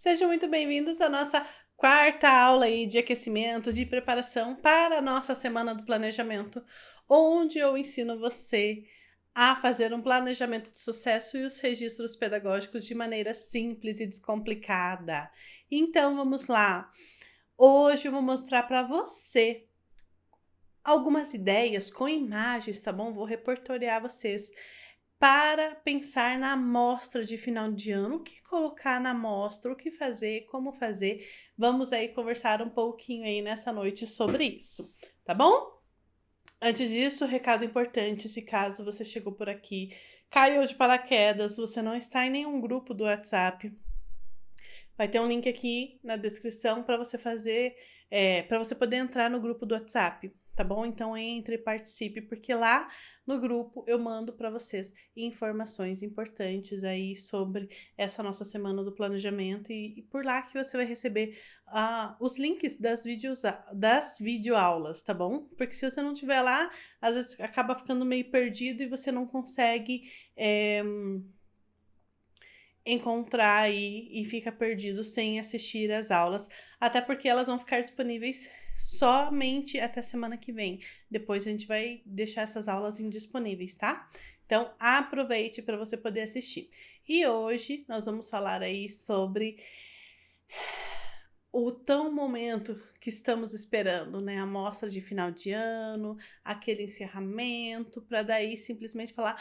Sejam muito bem-vindos à nossa quarta aula aí de aquecimento, de preparação para a nossa semana do planejamento, onde eu ensino você a fazer um planejamento de sucesso e os registros pedagógicos de maneira simples e descomplicada. Então vamos lá. Hoje eu vou mostrar para você algumas ideias com imagens, tá bom? Vou repertoriar vocês para pensar na amostra de final de ano, o que colocar na amostra, o que fazer, como fazer. Vamos aí conversar um pouquinho aí nessa noite sobre isso, tá bom? Antes disso, recado importante, se caso você chegou por aqui, caiu de paraquedas, você não está em nenhum grupo do WhatsApp, vai ter um link aqui na descrição para você fazer, para você poder entrar no grupo do WhatsApp, tá bom? Então entre e participe, porque lá no grupo eu mando para vocês informações importantes aí sobre essa nossa semana do planejamento e por lá que você vai receber os links das videoaulas, tá bom? Porque se você não tiver lá, às vezes acaba ficando meio perdido e você não consegue encontrar aí e fica perdido sem assistir às aulas, até porque elas vão ficar disponíveis somente até semana que vem. Depois a gente vai deixar essas aulas indisponíveis, tá? Então aproveite para você poder assistir. E hoje nós vamos falar aí sobre o tão momento que estamos esperando, né? A mostra de final de ano, aquele encerramento, para daí simplesmente falar: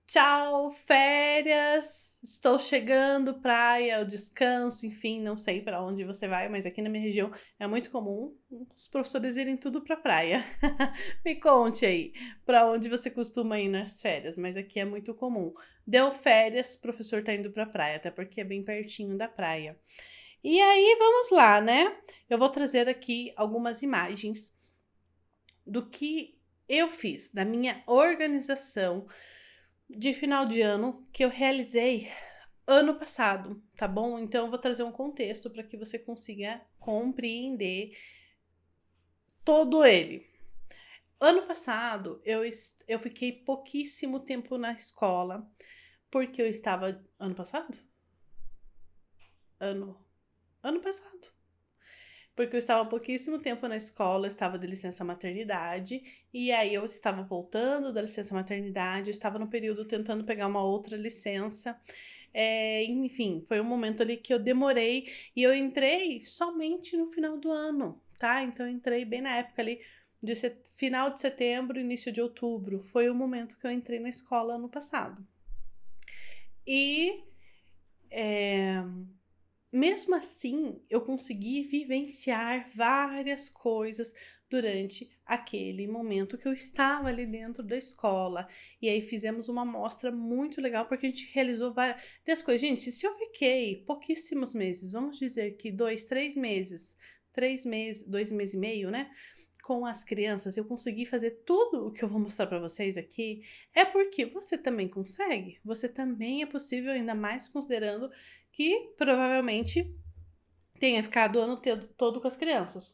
tchau, férias, estou chegando, praia, o descanso, enfim, não sei para onde você vai, mas aqui na minha região é muito comum os professores irem tudo para praia. Me conte aí, para onde você costuma ir nas férias, mas aqui é muito comum. Deu férias, o professor tá indo para praia, até porque é bem pertinho da praia. E aí, vamos lá, né? Eu vou trazer aqui algumas imagens do que eu fiz, da minha organização de final de ano que eu realizei ano passado, tá bom? Então eu vou trazer um contexto para que você consiga compreender todo ele. Ano passado eu fiquei pouquíssimo tempo na escola, porque eu estava. Ano passado? Ano passado. Porque eu estava pouquíssimo tempo na escola, estava de licença maternidade, e aí eu estava voltando da licença maternidade, eu estava no período tentando pegar uma outra licença. Enfim, foi um momento ali que eu demorei e eu entrei somente no final do ano, tá? Então eu entrei bem na época ali de final de setembro, início de outubro. Foi o momento que eu entrei na escola ano passado. E mesmo assim, eu consegui vivenciar várias coisas durante aquele momento que eu estava ali dentro da escola. E aí fizemos uma amostra muito legal, porque a gente realizou várias coisas. Gente, se eu fiquei pouquíssimos meses, vamos dizer que 2 meses e meio, né? Com as crianças, eu consegui fazer tudo o que eu vou mostrar para vocês aqui, é porque você também consegue, você também é possível, ainda mais considerando que provavelmente tenha ficado o ano todo com as crianças.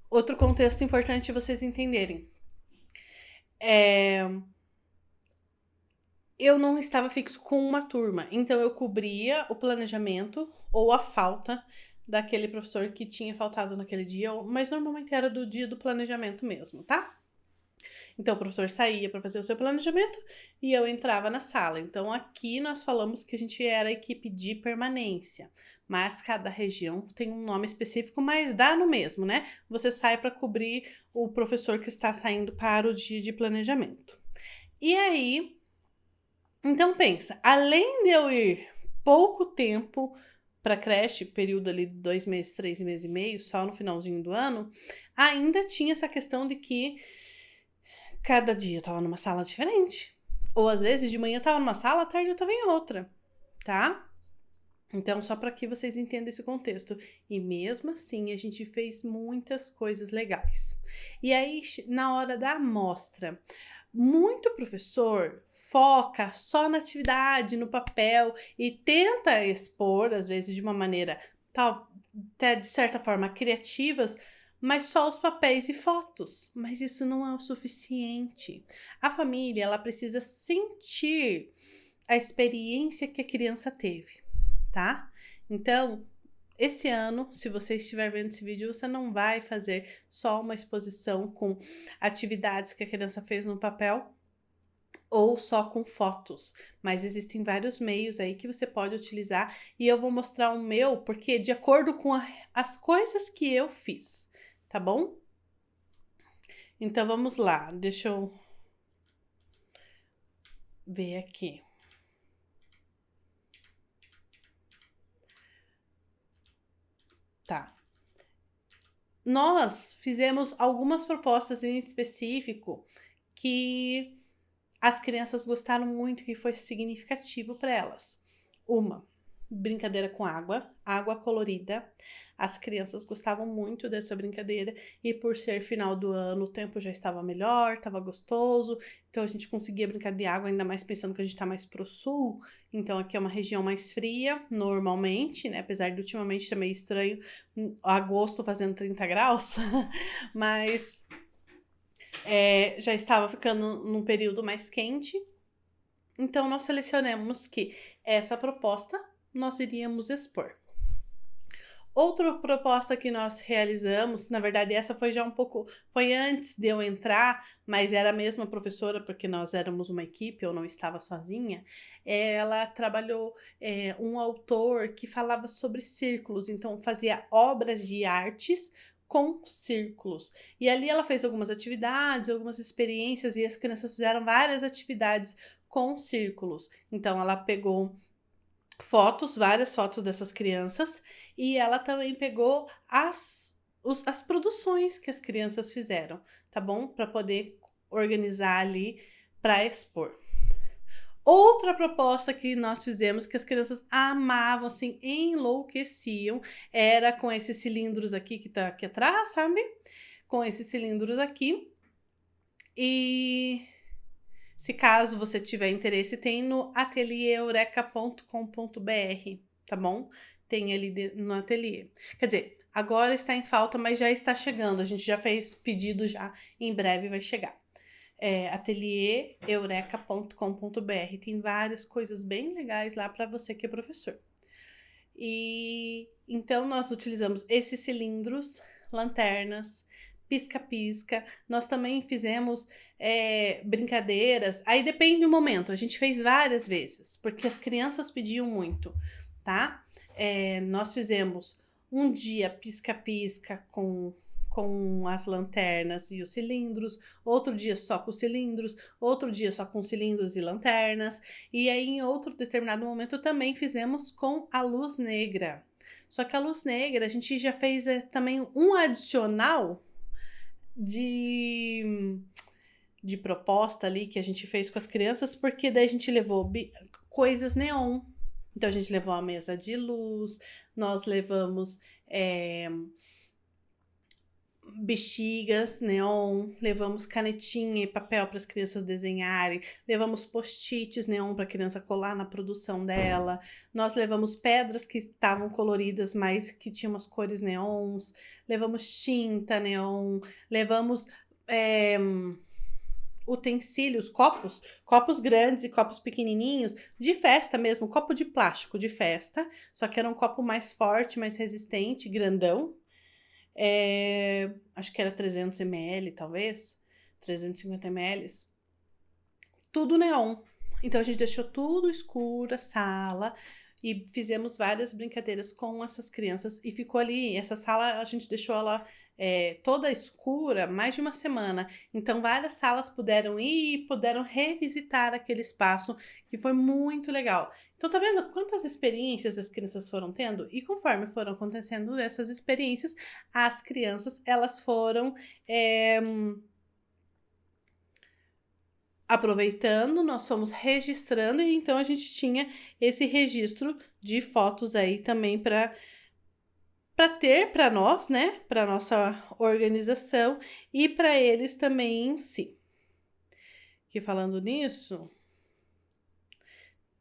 Outro contexto importante vocês entenderem. Eu não estava fixo com uma turma, então eu cobria o planejamento ou a falta daquele professor que tinha faltado naquele dia, mas normalmente era do dia do planejamento mesmo, tá? Então o professor saía para fazer o seu planejamento e eu entrava na sala. Então aqui nós falamos que a gente era a equipe de permanência, mas cada região tem um nome específico, mas dá no mesmo, né? Você sai para cobrir o professor que está saindo para o dia de planejamento. E aí, então pensa, além de eu ir pouco tempo para creche, período ali de 2 meses, 3 meses e meio, só no finalzinho do ano, ainda tinha essa questão de que cada dia eu tava numa sala diferente. Ou às vezes de manhã eu tava numa sala, à tarde eu tava em outra, tá? Então, só para que vocês entendam esse contexto. E mesmo assim, a gente fez muitas coisas legais. E aí, na hora da amostra, muito professor foca só na atividade, no papel e tenta expor, às vezes de uma maneira até de certa forma criativas, mas só os papéis e fotos. Mas isso não é o suficiente. A família, ela precisa sentir a experiência que a criança teve, tá? Então, esse ano, se você estiver vendo esse vídeo, você não vai fazer só uma exposição com atividades que a criança fez no papel ou só com fotos, mas existem vários meios aí que você pode utilizar e eu vou mostrar o meu, porque de acordo com as coisas que eu fiz, tá bom? Então vamos lá, deixa eu ver aqui. Tá. Nós fizemos algumas propostas em específico que as crianças gostaram muito, que foi significativo para elas. Uma, brincadeira com água, água colorida. As crianças gostavam muito dessa brincadeira e por ser final do ano, o tempo já estava melhor, estava gostoso, então a gente conseguia brincar de água, ainda mais pensando que a gente está mais pro sul, então aqui é uma região mais fria, normalmente, né? Apesar de ultimamente estar meio estranho, agosto fazendo 30 graus, mas já estava ficando num período mais quente, então nós selecionamos que essa proposta nós iríamos expor. Outra proposta que nós realizamos, na verdade essa foi já foi antes de eu entrar, mas era a mesma professora, porque nós éramos uma equipe, eu não estava sozinha. Ela trabalhou um autor que falava sobre círculos, então fazia obras de artes com círculos. E ali ela fez algumas atividades, algumas experiências, e as crianças fizeram várias atividades com círculos. Então ela pegou várias fotos dessas crianças, e ela também pegou as produções que as crianças fizeram, tá bom? Para poder organizar ali para expor. Outra proposta que nós fizemos, que as crianças amavam, assim, enlouqueciam, era com esses cilindros aqui que tá aqui atrás, sabe? Com esses cilindros aqui. E se caso você tiver interesse, tem no atelieeureka.com.br, tá bom? Tem ali no ateliê. Quer dizer, agora está em falta, mas já está chegando. A gente já fez pedido já, em breve vai chegar. Atelieeureka.com.br. Tem várias coisas bem legais lá para você que é professor. E então nós utilizamos esses cilindros, lanternas, pisca-pisca. Nós também fizemos brincadeiras. Aí depende do momento. A gente fez várias vezes, porque as crianças pediam muito, tá? Nós fizemos um dia pisca-pisca com as lanternas e os cilindros, outro dia só com cilindros, outro dia só com cilindros e lanternas, e aí em outro determinado momento também fizemos com a luz negra. Só que a luz negra a gente já fez também um adicional de proposta ali que a gente fez com as crianças, porque daí a gente levou coisas neon. Então a gente levou a mesa de luz, nós levamos bexigas neon, levamos canetinha e papel para as crianças desenharem, levamos post-its neon para a criança colar na produção dela, nós levamos pedras que estavam coloridas, mas que tinham umas cores neons, levamos tinta neon, levamos utensílios, copos grandes e copos pequenininhos, de festa mesmo, copo de plástico de festa, só que era um copo mais forte, mais resistente, grandão. Acho que era 300 ml, talvez, 350 ml, tudo neon. Então a gente deixou tudo escuro, a sala, e fizemos várias brincadeiras com essas crianças, e ficou ali, essa sala a gente deixou ela toda escura mais de uma semana, então várias salas puderam ir e puderam revisitar aquele espaço, que foi muito legal. Então tá vendo quantas experiências as crianças foram tendo? E conforme foram acontecendo essas experiências, as crianças elas foram aproveitando, nós fomos registrando, e então a gente tinha esse registro de fotos aí também para ter para nós, né, para nossa organização e para eles também em si. Que falando nisso,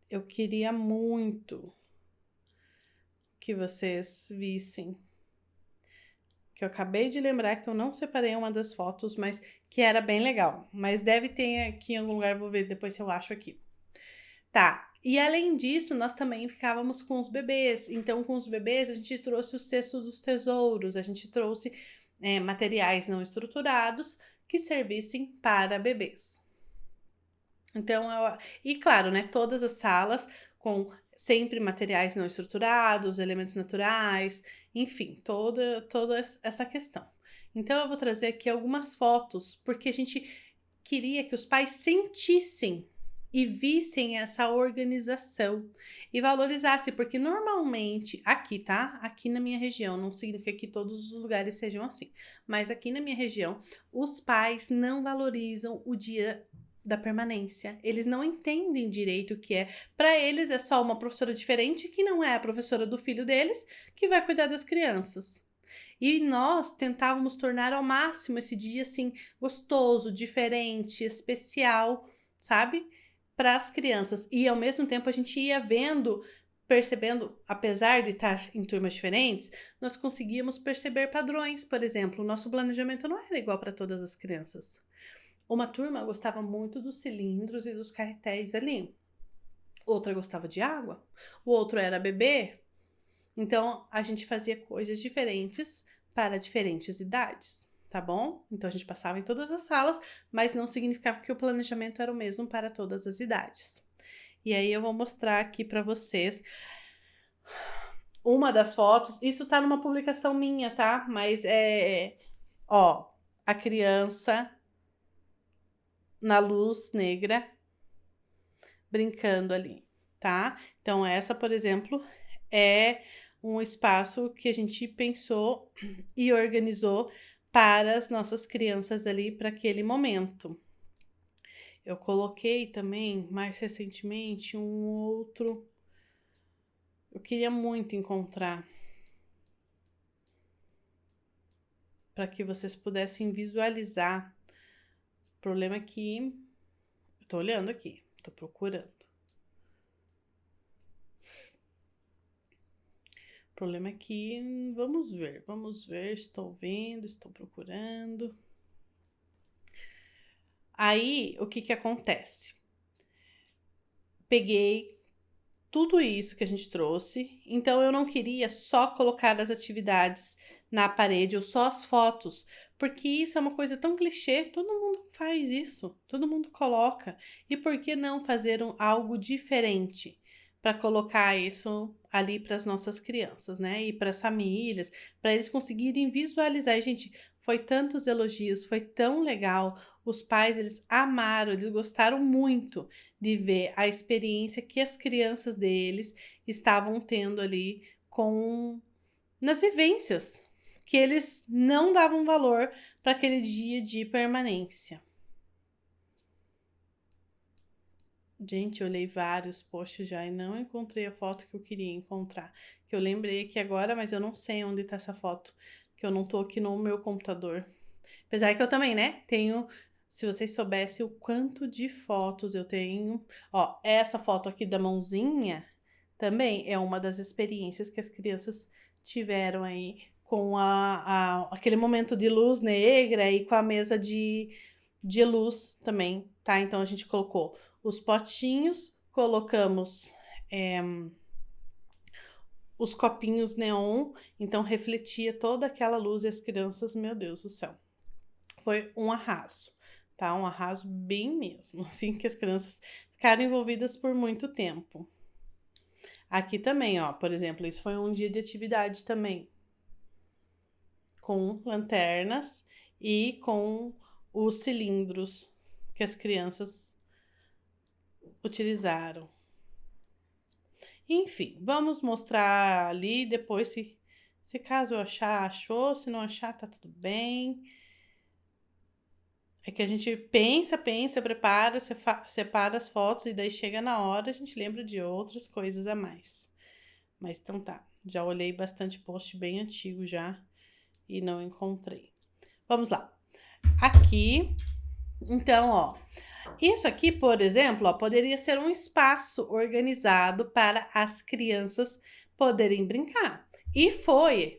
eu queria muito que vocês vissem, que eu acabei de lembrar que eu não separei uma das fotos, mas que era bem legal. Mas deve ter aqui em algum lugar, vou ver depois se eu acho aqui. Tá. E além disso, nós também ficávamos com os bebês. Então, com os bebês, a gente trouxe o cesto dos tesouros, a gente trouxe materiais não estruturados que servissem para bebês. Então, e claro, né, todas as salas com sempre materiais não estruturados, elementos naturais, enfim, toda essa questão. Então, eu vou trazer aqui algumas fotos, porque a gente queria que os pais sentissem e vissem essa organização e valorizassem, porque normalmente aqui, tá? Aqui na minha região, não significa que todos os lugares sejam assim, mas aqui na minha região, os pais não valorizam o dia da permanência. Eles não entendem direito o que é. Para eles é só uma professora diferente que não é a professora do filho deles que vai cuidar das crianças. E nós tentávamos tornar ao máximo esse dia assim gostoso, diferente, especial, sabe? Para as crianças. E ao mesmo tempo a gente ia vendo, percebendo, apesar de estar em turmas diferentes, nós conseguíamos perceber padrões. Por exemplo, o nosso planejamento não era igual para todas as crianças. Uma turma gostava muito dos cilindros e dos carretéis ali. Outra gostava de água. O outro era bebê. Então, a gente fazia coisas diferentes para diferentes idades, tá bom? Então, a gente passava em todas as salas, mas não significava que o planejamento era o mesmo para todas as idades. E aí, eu vou mostrar aqui para vocês uma das fotos. Isso tá numa publicação minha, tá? Mas ó, a criança na luz negra brincando ali, tá? Então, essa, por exemplo, é um espaço que a gente pensou e organizou para as nossas crianças ali para aquele momento. Eu coloquei também, mais recentemente, um outro. Eu queria muito encontrar para que vocês pudessem visualizar. O problema é que eu tô olhando aqui, tô procurando. O problema é que, vamos ver, estou vendo, estou procurando. Aí, o que acontece? Peguei tudo isso que a gente trouxe, então eu não queria só colocar as atividades na parede ou só as fotos, porque isso é uma coisa tão clichê, todo mundo faz isso, todo mundo coloca. E por que não fazer algo diferente para colocar isso ali para as nossas crianças, né? E para as famílias, para eles conseguirem visualizar. E, gente, foi tantos elogios, foi tão legal. Os pais, eles amaram, eles gostaram muito de ver a experiência que as crianças deles estavam tendo ali nas vivências, que eles não davam valor para aquele dia de permanência. Gente, eu olhei vários posts já e não encontrei a foto que eu queria encontrar. Que eu lembrei aqui agora, mas eu não sei onde tá essa foto, que eu não tô aqui no meu computador. Apesar que eu também, né, tenho. Se vocês soubessem o quanto de fotos eu tenho. Ó, essa foto aqui da mãozinha também é uma das experiências que as crianças tiveram aí com aquele momento de luz negra e com a mesa de luz também, tá? Então a gente colocou os potinhos, colocamos os copinhos neon, então refletia toda aquela luz e as crianças, meu Deus do céu. Foi um arraso, tá? Um arraso bem mesmo, assim, que as crianças ficaram envolvidas por muito tempo. Aqui também, ó, por exemplo, isso foi um dia de atividade também, com lanternas e com os cilindros que as crianças utilizaram. Enfim, vamos mostrar ali, depois se caso eu achar, achou, se não achar, tá tudo bem. É que a gente pensa, prepara, separa as fotos e daí chega na hora a gente lembra de outras coisas a mais. Mas então tá, já olhei bastante post bem antigo já e não encontrei. Vamos lá. Aqui, então, ó, isso aqui, por exemplo, ó, poderia ser um espaço organizado para as crianças poderem brincar. E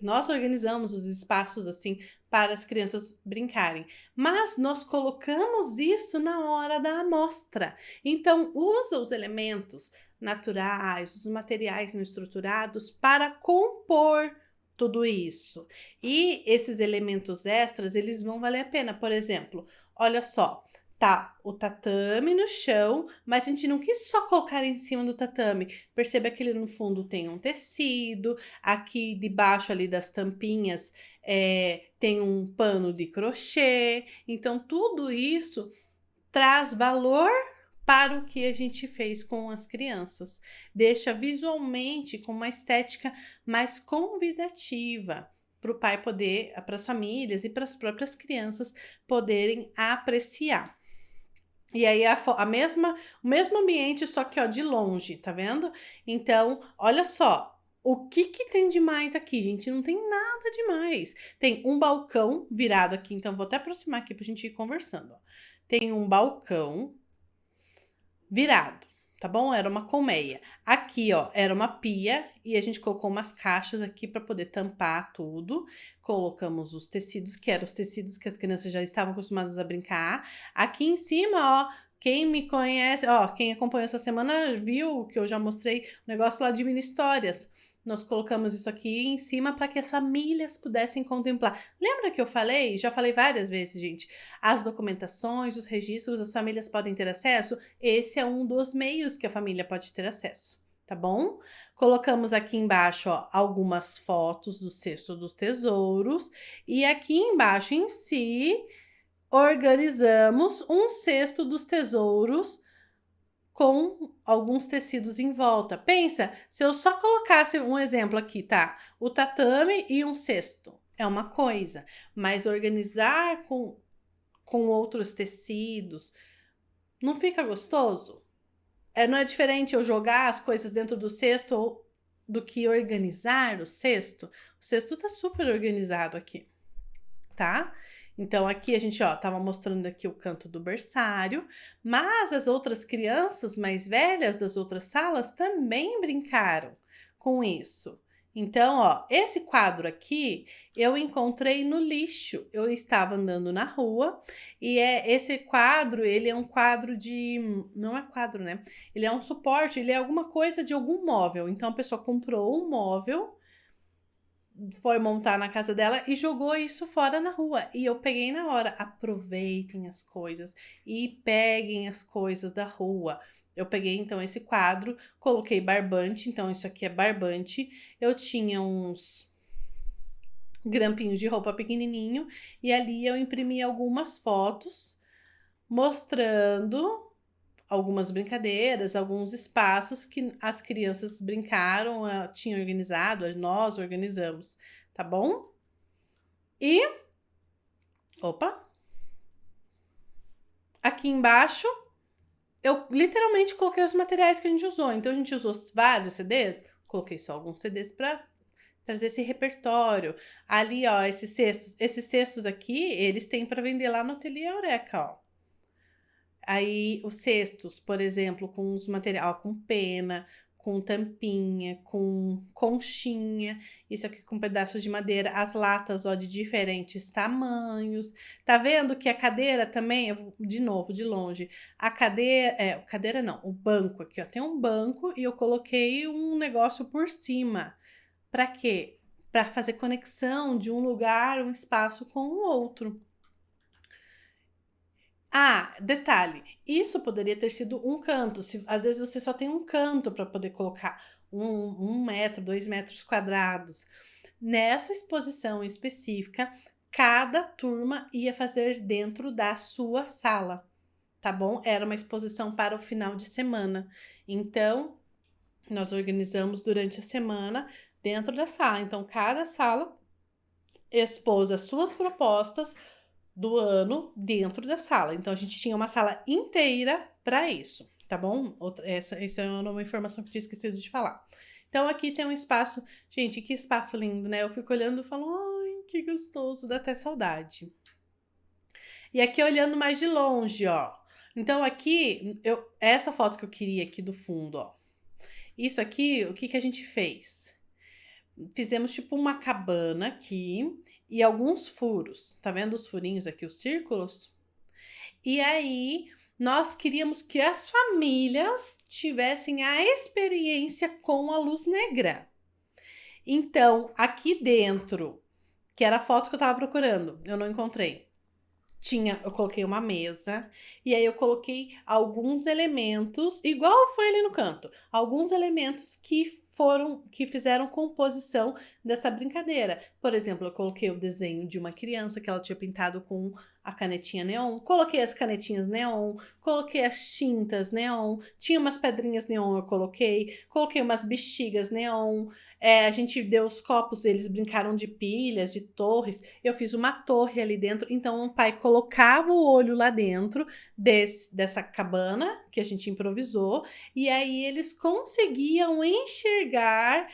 nós organizamos os espaços assim para as crianças brincarem. Mas nós colocamos isso na hora da amostra. Então, usa os elementos naturais, os materiais não estruturados para compor tudo isso. E esses elementos extras, eles vão valer a pena. Por exemplo, olha só, tá o tatame no chão, mas a gente não quis só colocar em cima do tatame. Perceba que ele no fundo tem um tecido, aqui debaixo ali das tampinhas tem um pano de crochê. Então, tudo isso traz valor para o que a gente fez com as crianças. Deixa visualmente com uma estética mais convidativa para o pai poder, para as famílias e para as próprias crianças poderem apreciar. E aí o mesmo ambiente, só que ó, de longe, tá vendo? Então, olha só, o que tem de mais aqui, gente? Não tem nada demais. Tem um balcão virado aqui, então vou até aproximar aqui pra gente ir conversando. Ó. Tem um balcão virado, tá bom? Era uma colmeia. Aqui, ó, era uma pia e a gente colocou umas caixas aqui para poder tampar tudo. Colocamos os tecidos, que eram os tecidos que as crianças já estavam acostumadas a brincar. Aqui em cima, ó, quem me conhece, ó, quem acompanhou essa semana viu que eu já mostrei o negócio lá de mini histórias. Nós colocamos isso aqui em cima para que as famílias pudessem contemplar. Lembra que eu falei? Já falei várias vezes, gente. As documentações, os registros, as famílias podem ter acesso. Esse é um dos meios que a família pode ter acesso, tá bom? Colocamos aqui embaixo, ó, algumas fotos do cesto dos tesouros. E aqui embaixo em si, organizamos um cesto dos tesouros com alguns tecidos em volta. Pensa, se eu só colocasse um exemplo aqui, tá? O tatame e um cesto é uma coisa, mas organizar com outros tecidos não fica gostoso? Não é diferente eu jogar as coisas dentro do cesto do que organizar o cesto? O cesto tá super organizado aqui, tá? Então, aqui a gente, ó, tava mostrando aqui o canto do berçário, mas as outras crianças mais velhas das outras salas também brincaram com isso. Então, ó, esse quadro aqui eu encontrei no lixo. Eu estava andando na rua e esse quadro, ele é um quadro não é quadro, né? Ele é um suporte, ele é alguma coisa de algum móvel. Então, a pessoa comprou um móvel, foi montar na casa dela e jogou isso fora na rua. E eu peguei na hora. Aproveitem as coisas e peguem as coisas da rua. Eu peguei então esse quadro, coloquei barbante, então isso aqui é barbante. Eu tinha uns grampinhos de roupa pequenininho e ali eu imprimi algumas fotos mostrando algumas brincadeiras, alguns espaços que as crianças brincaram, tinham organizado, nós organizamos, tá bom? E, opa, aqui embaixo, eu literalmente coloquei os materiais que a gente usou. Então, a gente usou vários CDs, coloquei só alguns CDs para trazer esse repertório. Ali, ó, esses cestos aqui, eles têm para vender lá no Ateliê Eureka, ó. Aí, os cestos, por exemplo, com os materiais, com pena, com tampinha, com conchinha, isso aqui com pedaços de madeira, as latas, ó, de diferentes tamanhos. Tá vendo que a cadeira também, de novo, de longe, a cadeira não, o banco aqui, ó, tem um banco e eu coloquei um negócio por cima. Pra quê? Pra fazer conexão de um lugar, um espaço com o outro. Ah, detalhe, isso poderia ter sido um canto. Às vezes você só tem um canto para poder colocar 1 metro, 2 metros quadrados. Nessa exposição específica, cada turma ia fazer dentro da sua sala, tá bom? Era uma exposição para o final de semana. Então, nós organizamos durante a semana dentro da sala. Então, cada sala expôs as suas propostas do ano dentro da sala. Então, a gente tinha uma sala inteira para isso, tá bom? Essa é uma informação que eu tinha esquecido de falar. Então, aqui tem um espaço. Gente, que espaço lindo, né? Eu fico olhando e falo, ai, que gostoso, dá até saudade. E aqui olhando mais de longe, ó. Então, aqui, essa foto que eu queria aqui do fundo, ó. Isso aqui, o que a gente fez? Fizemos tipo uma cabana aqui e alguns furos. Tá vendo os furinhos aqui, os círculos? E aí, nós queríamos que as famílias tivessem a experiência com a luz negra. Então, aqui dentro, que era a foto que eu tava procurando, eu não encontrei. Eu coloquei uma mesa e aí eu coloquei alguns elementos, igual foi ali no canto, alguns elementos que fizeram composição dessa brincadeira. Por exemplo, eu coloquei o desenho de uma criança que ela tinha pintado com a canetinha neon, coloquei as canetinhas neon, coloquei as tintas neon, tinha umas pedrinhas neon, eu coloquei umas bexigas neon. A gente deu os copos, eles brincaram de pilhas, de torres. Eu fiz uma torre ali dentro. Então, o pai colocava o olho lá dentro dessa cabana que a gente improvisou. E aí, eles conseguiam enxergar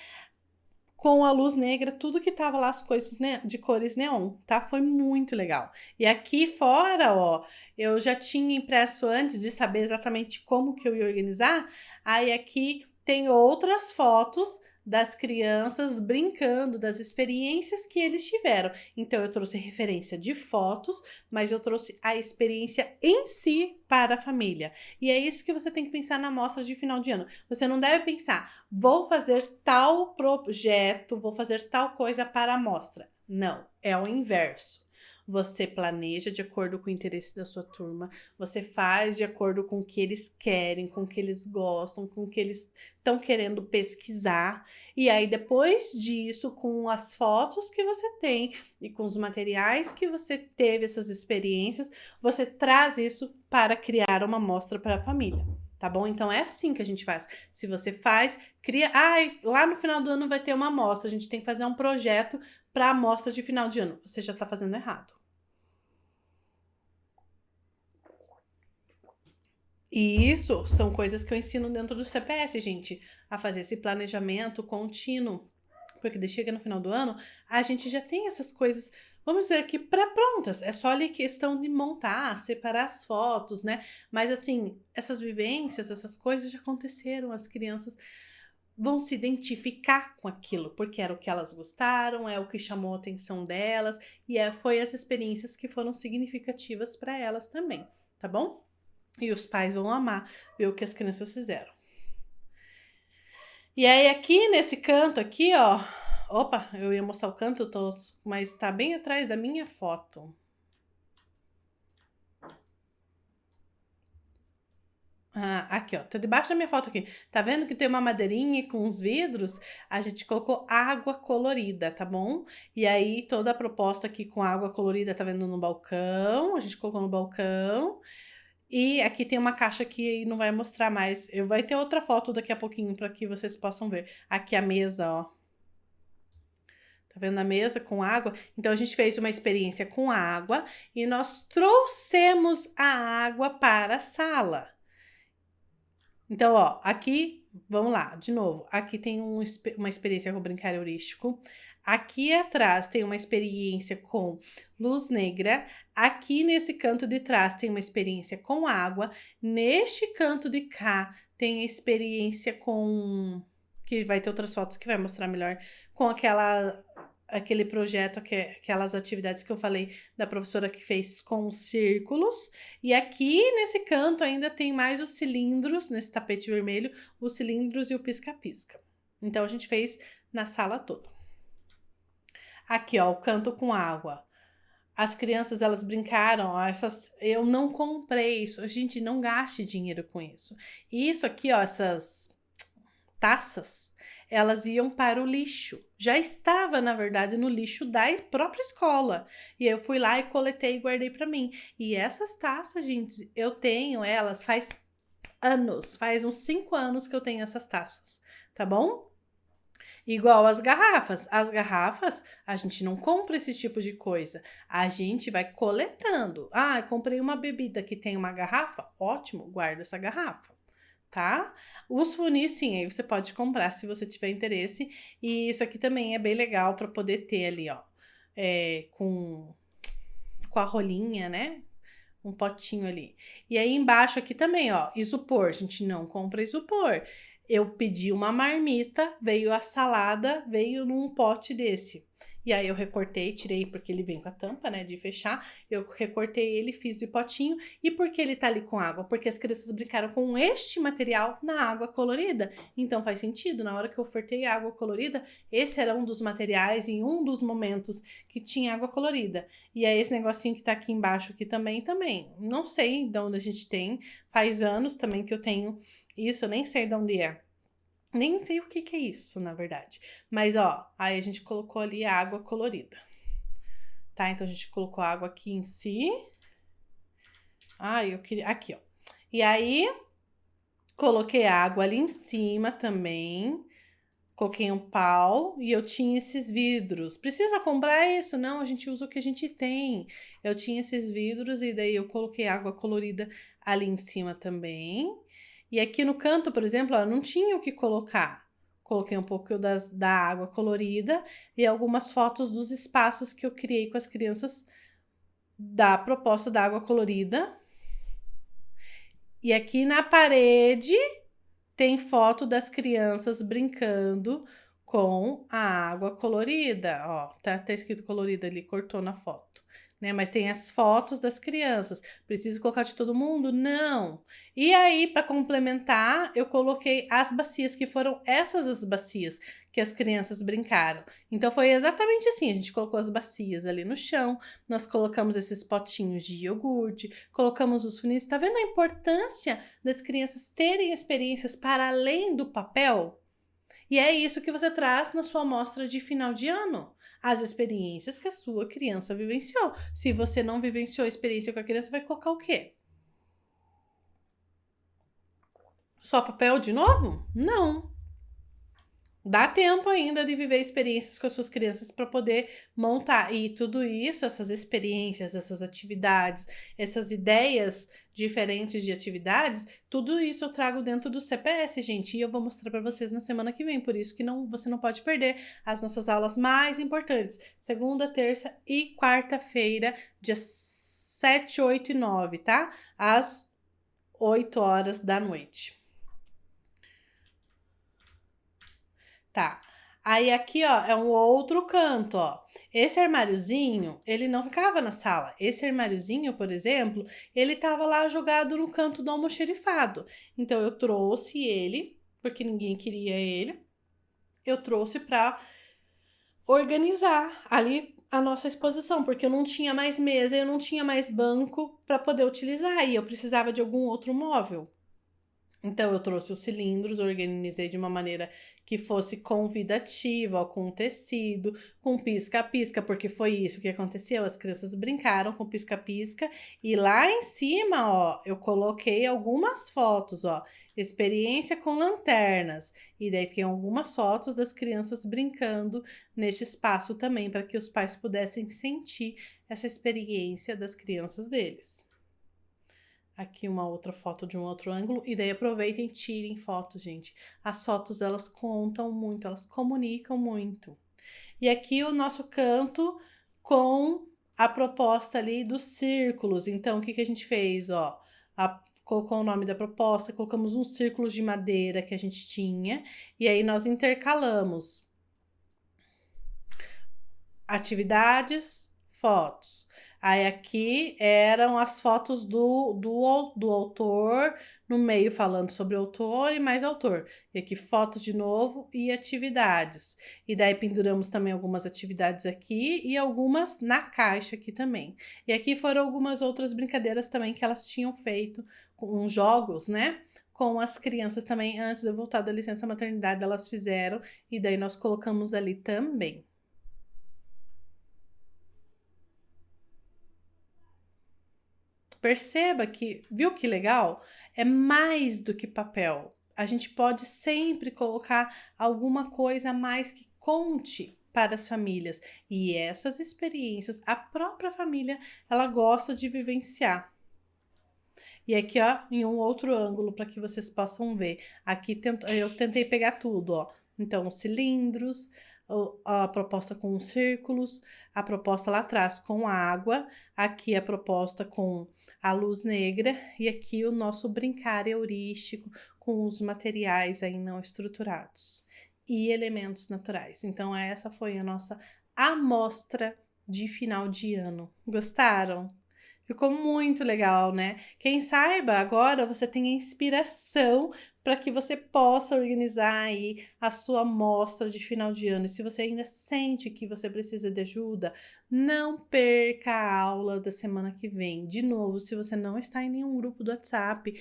com a luz negra tudo que tava lá, as coisas de cores neon, tá? Foi muito legal. E aqui fora, ó, eu já tinha impresso antes de saber exatamente como que eu ia organizar. Aí aqui tem outras fotos das crianças brincando, das experiências que eles tiveram. Então, eu trouxe referência de fotos, mas eu trouxe a experiência em si para a família. E é isso que você tem que pensar na amostra de final de ano. Você não deve pensar, vou fazer tal projeto, vou fazer tal coisa para a amostra. Não, é o inverso. Você planeja de acordo com o interesse da sua turma, você faz de acordo com o que eles querem, com o que eles gostam, com o que eles estão querendo pesquisar. E aí, depois disso, com as fotos que você tem e com os materiais que você teve, essas experiências, você traz isso para criar uma amostra para a família. Tá bom? Então é assim que a gente faz. Se você faz, cria. Lá no final do ano vai ter uma amostra. A gente tem que fazer um projeto para a amostra de final de ano. Você já tá fazendo errado. E isso são coisas que eu ensino dentro do CPS, gente, a fazer esse planejamento contínuo. Porque daí chega no final do ano, a gente já tem essas coisas, vamos dizer que pré-prontas. É só ali questão de montar, separar as fotos, né? Mas assim, essas vivências, essas coisas já aconteceram, as crianças vão se identificar com aquilo, porque era o que elas gostaram, é o que chamou a atenção delas, e foi as experiências que foram significativas para elas também, tá bom? E os pais vão amar ver o que as crianças fizeram. E aí, aqui nesse canto aqui, ó. Opa, eu ia mostrar o canto, mas tá bem atrás da minha foto. Aqui, ó. Tá debaixo da minha foto aqui. Tá vendo que tem uma madeirinha com uns vidros? A gente colocou água colorida, tá bom? E aí, toda a proposta aqui com água colorida, tá vendo no balcão? A gente colocou no balcão. E aqui tem uma caixa que não vai mostrar mais. Vai ter outra foto daqui a pouquinho para que vocês possam ver. Aqui a mesa, ó. Tá vendo a mesa com água? Então a gente fez uma experiência com água e nós trouxemos a água para a sala. Então, ó, aqui, vamos lá, de novo. Aqui tem uma experiência com brincar heurístico. Aqui atrás tem uma experiência com luz negra. Aqui nesse canto de trás tem uma experiência com água. Neste canto de cá tem a experiência com... que vai ter outras fotos que vai mostrar melhor. Com aquele projeto, aquelas atividades que eu falei da professora que fez com círculos. E aqui nesse canto ainda tem mais os cilindros, nesse tapete vermelho, os cilindros e o pisca-pisca. Então a gente fez na sala toda. Aqui, ó, o canto com água. As crianças, elas brincaram, ó, eu não comprei isso. Gente, não gaste dinheiro com isso. E isso aqui, ó, essas taças, elas iam para o lixo. Já estava, na verdade, no lixo da própria escola. E eu fui lá e coletei e guardei para mim. E essas taças, gente, eu tenho elas faz anos. Faz uns 5 anos que eu tenho essas taças, tá bom? Igual as garrafas. As garrafas, a gente não compra esse tipo de coisa. A gente vai coletando. Eu comprei uma bebida que tem uma garrafa. Ótimo, guarda essa garrafa. Tá? Os funis, sim, aí você pode comprar se você tiver interesse. E isso aqui também é bem legal para poder ter ali, ó. Com a rolinha, né? Um potinho ali. E aí embaixo aqui também, ó, isopor. A gente não compra isopor. Eu pedi uma marmita, veio a salada, veio num pote desse. E aí eu recortei, tirei, porque ele vem com a tampa, né, de fechar. Eu recortei ele, fiz de potinho. E por que ele tá ali com água? Porque as crianças brincaram com este material na água colorida. Então faz sentido, na hora que eu ofertei água colorida, esse era um dos materiais em um dos momentos que tinha água colorida. E aí esse negocinho que tá aqui embaixo aqui também. Não sei de onde a gente tem. Faz anos também que eu tenho isso, eu nem sei de onde é. Nem sei o que é isso, na verdade. Mas, ó, aí a gente colocou ali a água colorida. Tá? Então, a gente colocou a água aqui em si. Ah, eu queria... Aqui, ó. E aí, coloquei a água ali em cima também. Coloquei um pau e eu tinha esses vidros. Precisa comprar isso? Não, a gente usa o que a gente tem. Eu tinha esses vidros e daí eu coloquei água colorida ali em cima também. E aqui no canto, por exemplo, ó, não tinha o que colocar. Coloquei um pouco da água colorida e algumas fotos dos espaços que eu criei com as crianças da proposta da água colorida. E aqui na parede tem foto das crianças brincando com a água colorida. Ó, tá escrito colorida ali, cortou na foto, né? Mas tem as fotos das crianças. Preciso colocar de todo mundo? Não. E aí, para complementar, eu coloquei as bacias, que foram essas as bacias que as crianças brincaram. Então, foi exatamente assim: a gente colocou as bacias ali no chão, nós colocamos esses potinhos de iogurte, colocamos os funis. Tá vendo a importância das crianças terem experiências para além do papel? E é isso que você traz na sua amostra de final de ano. As experiências que a sua criança vivenciou. Se você não vivenciou a experiência com a criança, vai colocar o quê? Só papel de novo? Não. Dá tempo ainda de viver experiências com as suas crianças para poder montar. E tudo isso, essas experiências, essas atividades, essas ideias diferentes de atividades, tudo isso eu trago dentro do CPS, gente. E eu vou mostrar para vocês na semana que vem. Por isso que você não pode perder as nossas aulas mais importantes. Segunda, terça e quarta-feira, dia 7, 8 e 9, tá? Às 8 horas da noite. Tá. Aí aqui, ó, é um outro canto, ó. Esse armáriozinho, ele não ficava na sala. Esse armáriozinho, por exemplo, ele tava lá jogado no canto do almoxerifado. Então eu trouxe ele, porque ninguém queria ele. Eu trouxe pra organizar ali a nossa exposição, porque eu não tinha mais mesa, eu não tinha mais banco para poder utilizar e eu precisava de algum outro móvel. Então, eu trouxe os cilindros, organizei de uma maneira que fosse convidativa, ó, com tecido, com pisca-pisca, porque foi isso que aconteceu. As crianças brincaram com pisca-pisca e lá em cima, ó, eu coloquei algumas fotos, ó, experiência com lanternas. E daí tem algumas fotos das crianças brincando neste espaço também, para que os pais pudessem sentir essa experiência das crianças deles. Aqui uma outra foto de um outro ângulo. E daí aproveitem e tirem fotos, gente. As fotos, elas contam muito, elas comunicam muito. E aqui o nosso canto com a proposta ali dos círculos. Então, o que a gente fez, ó? Colocou o nome da proposta, colocamos uns círculos de madeira que a gente tinha. E aí nós intercalamos atividades, fotos. Aí aqui eram as fotos do autor, no meio falando sobre o autor e mais autor. E aqui fotos de novo e atividades. E daí penduramos também algumas atividades aqui e algumas na caixa aqui também. E aqui foram algumas outras brincadeiras também que elas tinham feito, com jogos, né? Com as crianças também, antes de eu voltar da licença maternidade, elas fizeram. E daí nós colocamos ali também. Perceba que, viu que legal? É mais do que papel. A gente pode sempre colocar alguma coisa a mais que conte para as famílias. E essas experiências, a própria família, ela gosta de vivenciar. E aqui, ó, em um outro ângulo para que vocês possam ver. Aqui eu tentei pegar tudo, ó. Então, os cilindros, a proposta com os círculos, a proposta lá atrás com água, aqui a proposta com a luz negra e aqui o nosso brincar heurístico com os materiais aí não estruturados e elementos naturais. Então, essa foi a nossa amostra de final de ano. Gostaram? Ficou muito legal, né? Quem saiba, agora você tem a inspiração para que você possa organizar aí a sua amostra de final de ano. E se você ainda sente que você precisa de ajuda, não perca a aula da semana que vem. De novo, se você não está em nenhum grupo do WhatsApp,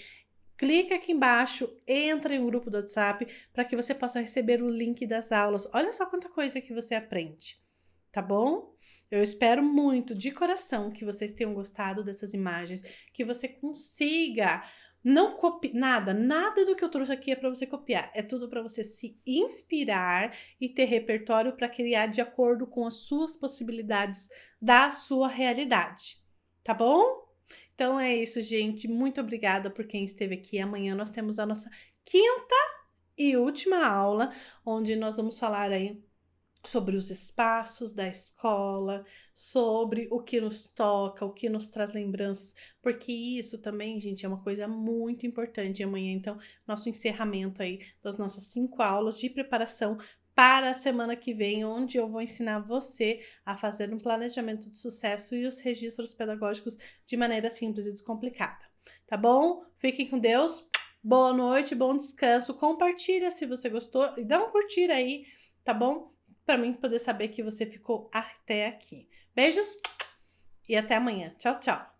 clica aqui embaixo, entra em um grupo do WhatsApp para que você possa receber o link das aulas. Olha só quanta coisa que você aprende, tá bom? Eu espero muito, de coração, que vocês tenham gostado dessas imagens, que você consiga não copiar nada do que eu trouxe aqui é para você copiar, é tudo para você se inspirar e ter repertório para criar de acordo com as suas possibilidades da sua realidade, tá bom? Então é isso, gente. Muito obrigada por quem esteve aqui. Amanhã nós temos a nossa quinta e última aula, onde nós vamos falar aí sobre os espaços da escola, sobre o que nos toca, o que nos traz lembranças, porque isso também, gente, é uma coisa muito importante amanhã. Então, nosso encerramento aí das nossas 5 aulas de preparação para a semana que vem, onde eu vou ensinar você a fazer um planejamento de sucesso e os registros pedagógicos de maneira simples e descomplicada. Tá bom? Fiquem com Deus. Boa noite, bom descanso. Compartilha se você gostou e dá um curtir aí, tá bom? Para mim poder saber que você ficou até aqui. Beijos e até amanhã. Tchau, tchau.